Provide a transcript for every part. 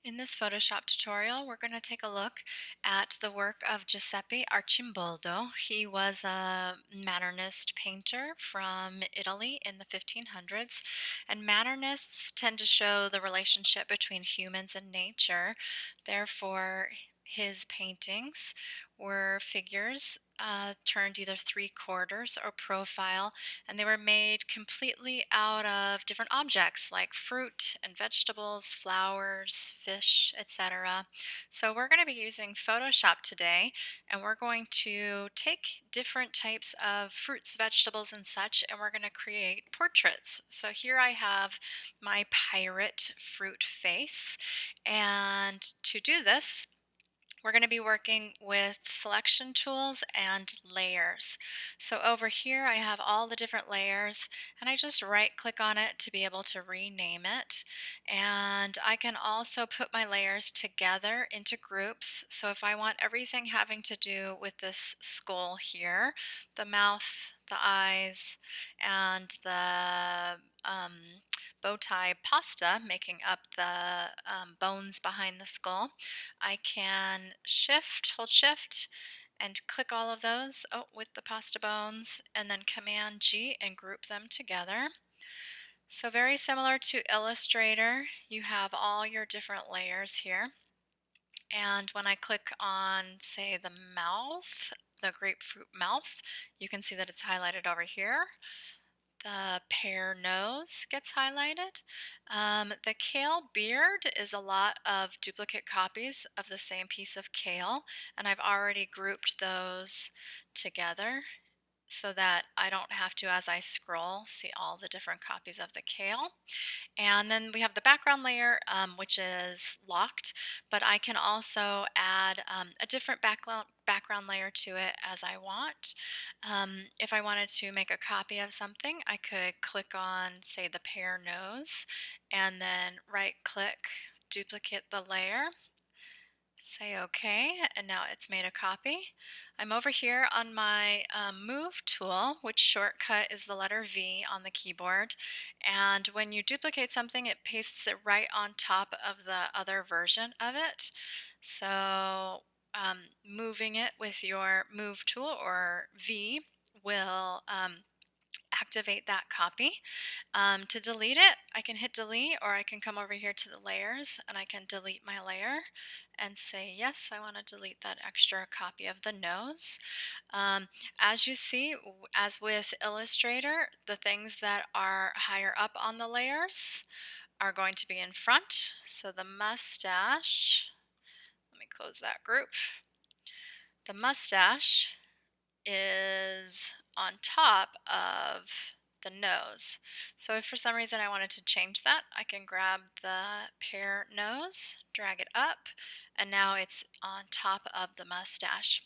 In this Photoshop tutorial, we're going to take a look at the work of Giuseppe Arcimboldo. He was a Modernist painter from Italy in the 1500s, and Modernists tend to show the relationship between humans and nature. Therefore, his paintings were figures turned either three-quarters or profile, and they were made completely out of different objects like fruit and vegetables, flowers, fish, etc. So we're going to be using Photoshop today, and we're going to take different types of fruits, vegetables, and such, and we're going to create portraits. So here I have my pirate fruit face, and to do this, we're going to be working with selection tools and layers. So over here I have all the different layers, and I just right click on it to be able to rename it. And I can also put my layers together into groups. So if I want everything having to do with this skull here, the mouth, the eyes, and the bow tie pasta making up the bones behind the skull, I can hold shift, and click all of those with the pasta bones, and then Command G and group them together. So very similar to Illustrator, you have all your different layers here. And when I click on, say, the mouth, the grapefruit mouth, you can see that it's highlighted over here. The pear nose gets highlighted. The kale beard is a lot of duplicate copies of the same piece of kale, and I've already grouped those together so that I don't have to, as I scroll, see all the different copies of the kale. And then we have the background layer, which is locked, but I can also add a different background layer to it as I want. If I wanted to make a copy of something, I could click on, say, the pear nose, and then right click, duplicate the layer, say OK, and now it's made a copy. I'm over here on my Move tool, which shortcut is the letter V on the keyboard. And when you duplicate something, it pastes it right on top of the other version of it. So moving it with your Move tool or V will activate that copy. To delete it, I can hit delete, or I can come over here to the layers and I can delete my layer and say, yes, I want to delete that extra copy of the nose. As you see, as with Illustrator, the things that are higher up on the layers are going to be in front. So the mustache, let me close that group. The mustache is on top of the nose. So if for some reason I wanted to change that, I can grab the pear nose, drag it up, and now it's on top of the mustache.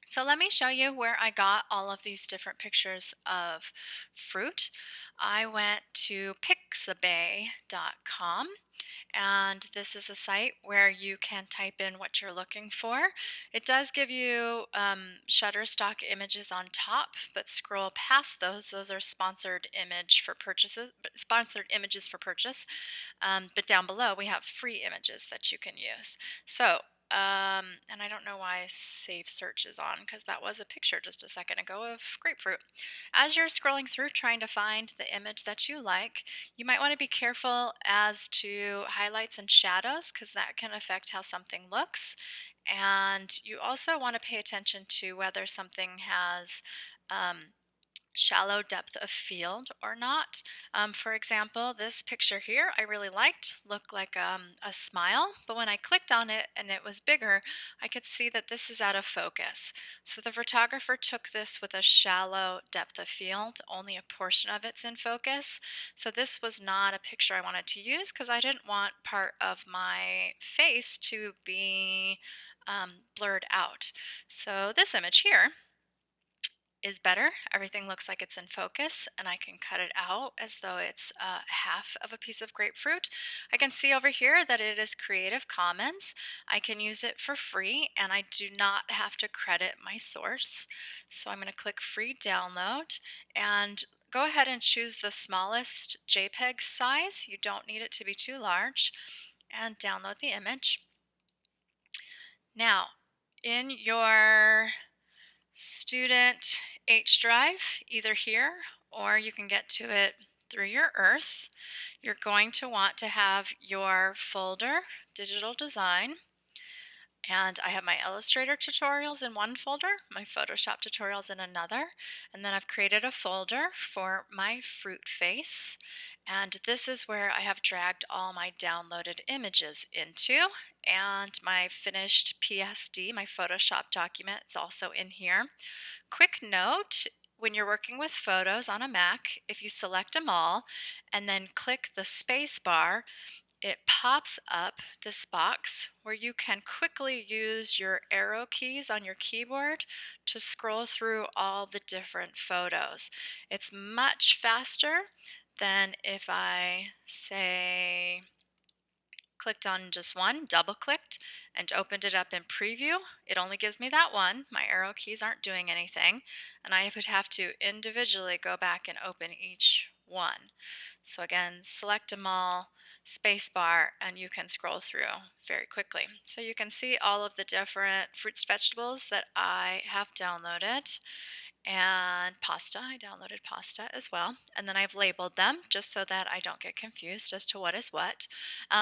So let me show you where I got all of these different pictures of fruit. I went to pixabay.com, and this is a site where you can type in what you're looking for. It does give you Shutterstock images on top, but scroll past those. Those are sponsored images for purchase. But down below we have free images that you can use. So and I don't know why Save Search is on, because that was a picture just a second ago of grapefruit. As you're scrolling through trying to find the image that you like, you might want to be careful as to highlights and shadows, because that can affect how something looks. And you also want to pay attention to whether something has shallow depth of field or not. For example, this picture here I really liked, looked like a smile, but when I clicked on it and it was bigger, I could see that this is out of focus. So the photographer took this with a shallow depth of field, only a portion of it's in focus. So this was not a picture I wanted to use because I didn't want part of my face to be blurred out. So this image here is better. Everything looks like it's in focus, and I can cut it out as though it's half of a piece of grapefruit. I can see over here that it is Creative Commons. I can use it for free, and I do not have to credit my source. So I'm going to click Free Download, and go ahead and choose the smallest JPEG size. You don't need it to be too large. and download the image. Now, in your student H drive, either here or you can get to it through your Earth, you're going to want to have your folder, Digital Design, and I have my Illustrator tutorials in one folder, my Photoshop tutorials in another, and then I've created a folder for my fruit face, and this is where I have dragged all my downloaded images into, and my finished PSD, my Photoshop document, is also in here. Quick note, when you're working with photos on a Mac, if you select them all and then click the space bar, it pops up this box where you can quickly use your arrow keys on your keyboard to scroll through all the different photos. It's much faster than if I say clicked on just one, double clicked, and opened it up in preview. It only gives me that one. My arrow keys aren't doing anything, and I would have to individually go back and open each one. So again, select them all, spacebar, and you can scroll through very quickly. So you can see all of the different fruits, vegetables that I have downloaded, and pasta. I downloaded pasta as well, and then I've labeled them just so that I don't get confused as to what is what.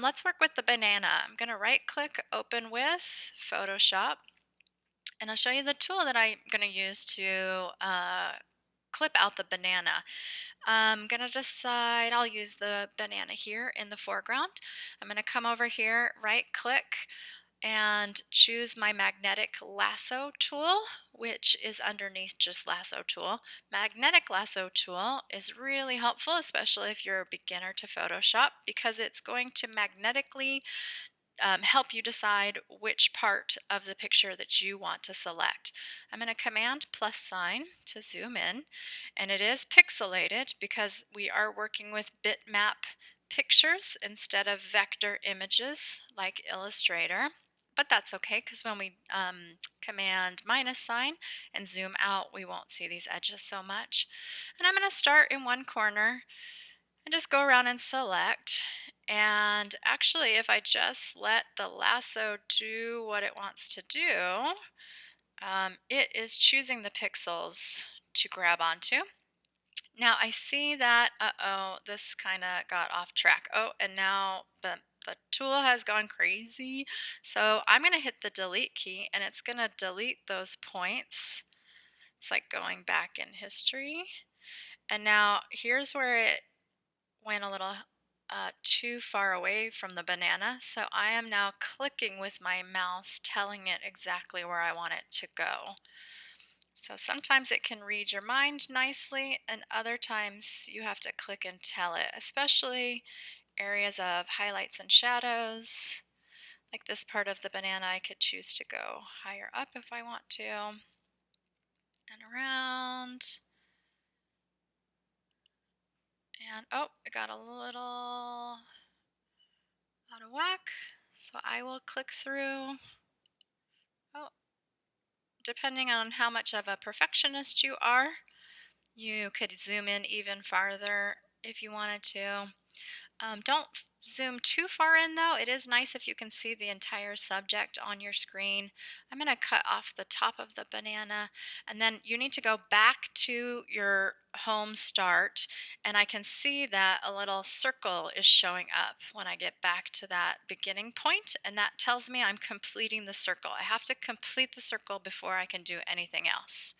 Let's work with the banana. I'm going to right click, open with Photoshop, and I'll show you the tool that I'm going to use to clip out the banana. I'm going to decide I'll use the banana here in the foreground. I'm going to come over here, right click, and choose my Magnetic Lasso Tool, which is underneath just Lasso Tool. Magnetic Lasso Tool is really helpful, especially if you're a beginner to Photoshop, because it's going to magnetically help you decide which part of the picture that you want to select. I'm going to command plus sign to zoom in, and it is pixelated because we are working with bitmap pictures instead of vector images like Illustrator. But that's okay, because when we command minus sign and zoom out, we won't see these edges so much. And I'm going to start in one corner and just go around and select. And actually, if I just let the lasso do what it wants to do, it is choosing the pixels to grab onto. Now I see that, this kind of got off track. Oh, and now the tool has gone crazy. So I'm going to hit the delete key, and it's going to delete those points. It's like going back in history. And now here's where it went a little too far away from the banana. So I am now clicking with my mouse, telling it exactly where I want it to go. So sometimes it can read your mind nicely, and other times you have to click and tell it, especially areas of highlights and shadows. Like this part of the banana, I could choose to go higher up if I want to, and around. And oh, it got a little out of whack. So I will click through. Oh, depending on how much of a perfectionist you are, you could zoom in even farther if you wanted to. Don't zoom too far in though. It is nice if you can see the entire subject on your screen. I'm going to cut off the top of the banana, and then you need to go back to your home start, and I can see that a little circle is showing up when I get back to that beginning point, and that tells me I'm completing the circle. I have to complete the circle before I can do anything else.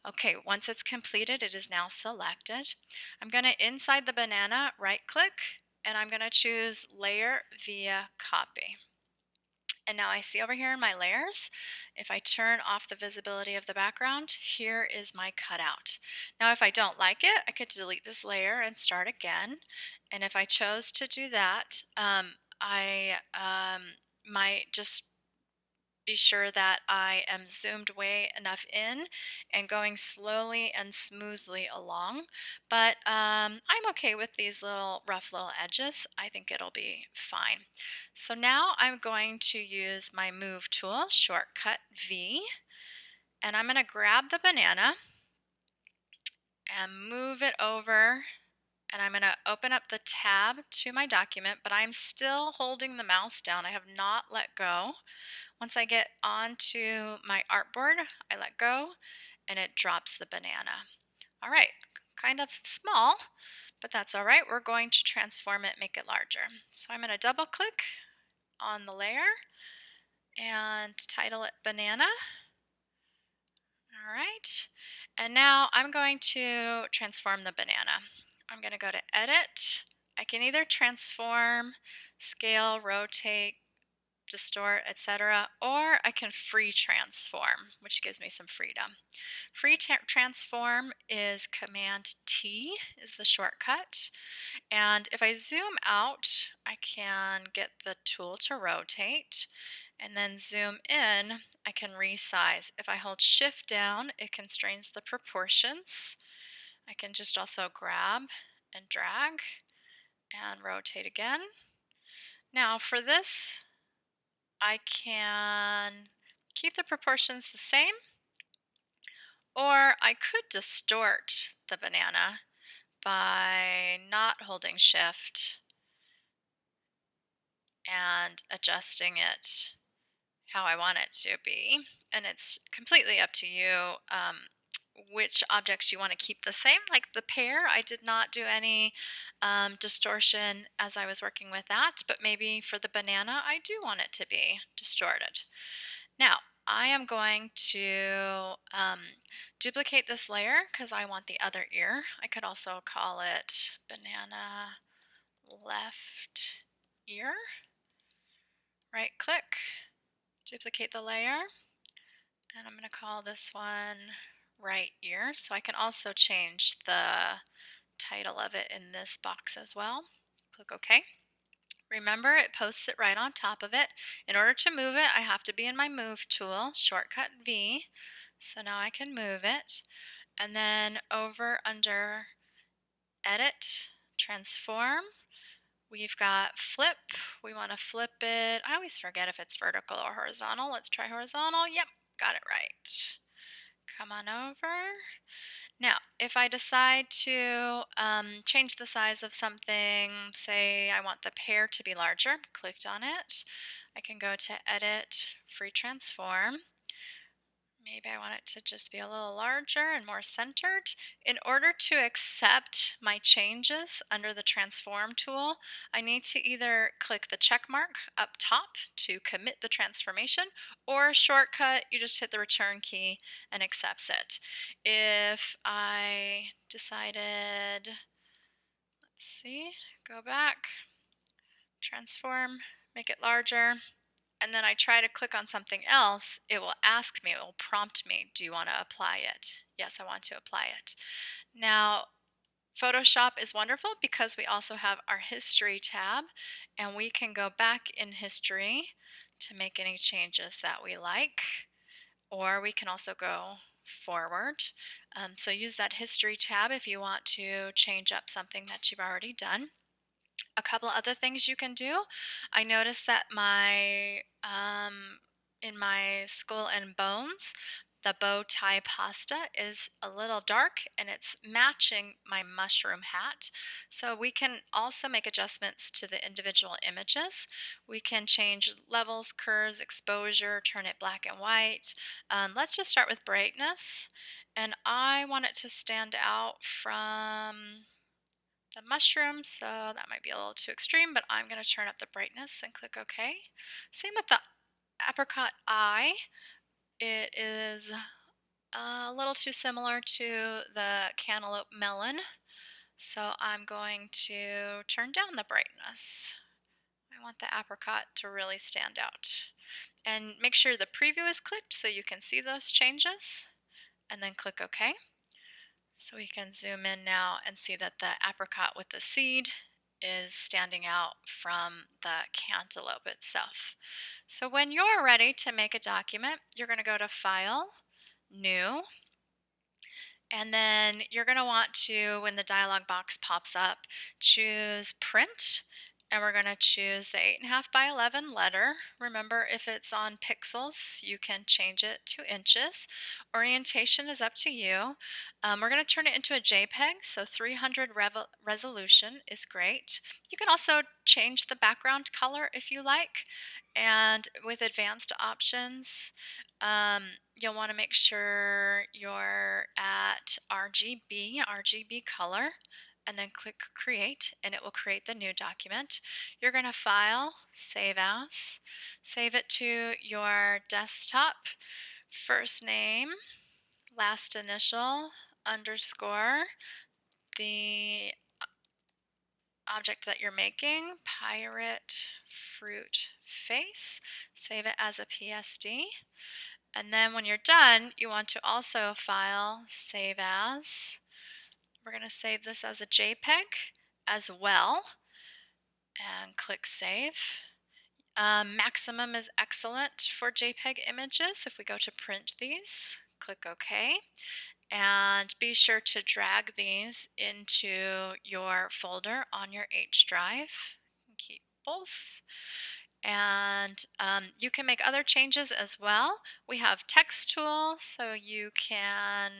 Okay, once it's completed, it is now selected. I'm going to, inside the banana, right click, and I'm going to choose Layer via Copy. And now I see over here in my layers, if I turn off the visibility of the background, here is my cutout. Now if I don't like it, I could delete this layer and start again. And if I chose to do that, I might just be sure that I am zoomed way enough in and going slowly and smoothly along. But I'm okay with these rough little edges. I think it'll be fine. So now I'm going to use my Move tool, shortcut V, and I'm going to grab the banana and move it over and I'm going to open up the tab to my document, but I'm still holding the mouse down. I have not let go. Once I get onto my artboard, I let go and it drops the banana. All right, kind of small, but that's all right. We're going to transform it, make it larger. So I'm going to double click on the layer and title it banana. All right, and now I'm going to transform the banana. I'm going to go to edit. I can either transform, scale, rotate, distort, etc., or I can free transform, which gives me some freedom. Free transform is Command T is the shortcut. And if I zoom out, I can get the tool to rotate. And then zoom in, I can resize. If I hold Shift down, it constrains the proportions. I can just also grab and drag and rotate again. Now for this, I can keep the proportions the same, or I could distort the banana by not holding Shift and adjusting it how I want it to be. And it's completely up to you which objects you want to keep the same. Like the pear, I did not do any distortion as I was working with that, but maybe for the banana, I do want it to be distorted. Now, I am going to duplicate this layer because I want the other ear. I could also call it banana left ear. Right click, duplicate the layer, and I'm going to call this one right ear. So I can also change the title of it in this box as well. Click OK. Remember, it posts it right on top of it. In order to move it, I have to be in my Move tool, shortcut V. So now I can move it. And then over under Edit, Transform, we've got Flip. We want to flip it. I always forget if it's vertical or horizontal. Let's try horizontal. Yep, got it right. Come on over. Now, if I decide to change the size of something, say I want the pear to be larger, clicked on it, I can go to Edit, Free Transform. Maybe I want it to just be a little larger and more centered. In order to accept my changes under the Transform tool, I need to either click the check mark up top to commit the transformation, or shortcut, you just hit the return key and accepts it. If I decided, let's see, go back, transform, make it larger, and then I try to click on something else, it will ask me, it will prompt me, do you want to apply it? Yes, I want to apply it. Now, Photoshop is wonderful because we also have our History tab, and we can go back in History to make any changes that we like, or we can also go forward. So use that History tab if you want to change up something that you've already done. A couple other things you can do. I noticed that in my Skull and Bones, the bow tie pasta is a little dark and it's matching my mushroom hat. So we can also make adjustments to the individual images. We can change levels, curves, exposure, turn it black and white. Let's just start with brightness. And I want it to stand out from the mushroom, so that might be a little too extreme, but I'm going to turn up the brightness and click OK. Same with the apricot eye. It is a little too similar to the cantaloupe melon, so I'm going to turn down the brightness. I want the apricot to really stand out. And make sure the preview is clicked so you can see those changes, and then click OK. So we can zoom in now and see that the apricot with the seed is standing out from the cantaloupe itself. So when you're ready to make a document, you're going to go to File, New, and then you're going to want to, when the dialog box pops up, choose Print, and we're going to choose the 8.5 by 11 letter. Remember, if it's on pixels, you can change it to inches. Orientation is up to you. We're going to turn it into a JPEG, so 300 resolution is great. You can also change the background color if you like. And with advanced options, you'll want to make sure you're at RGB color, and then click Create, and it will create the new document. You're going to File, Save As, save it to your desktop, first name, last initial, underscore, the object that you're making, pirate fruit face, save it as a PSD. And then when you're done, you want to also File, Save As. We're going to save this as a JPEG as well, and click Save. Maximum is excellent for JPEG images. If we go to print these, click OK. And be sure to drag these into your folder on your H drive. Keep both. And you can make other changes as well. We have text tool, so you can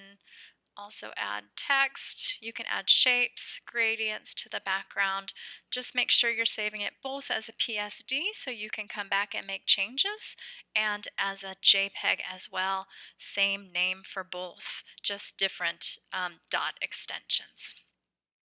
also add text. You can add shapes, gradients to the background. Just make sure you're saving it both as a PSD so you can come back and make changes, and as a JPEG as well. Same name for both, just different dot extensions.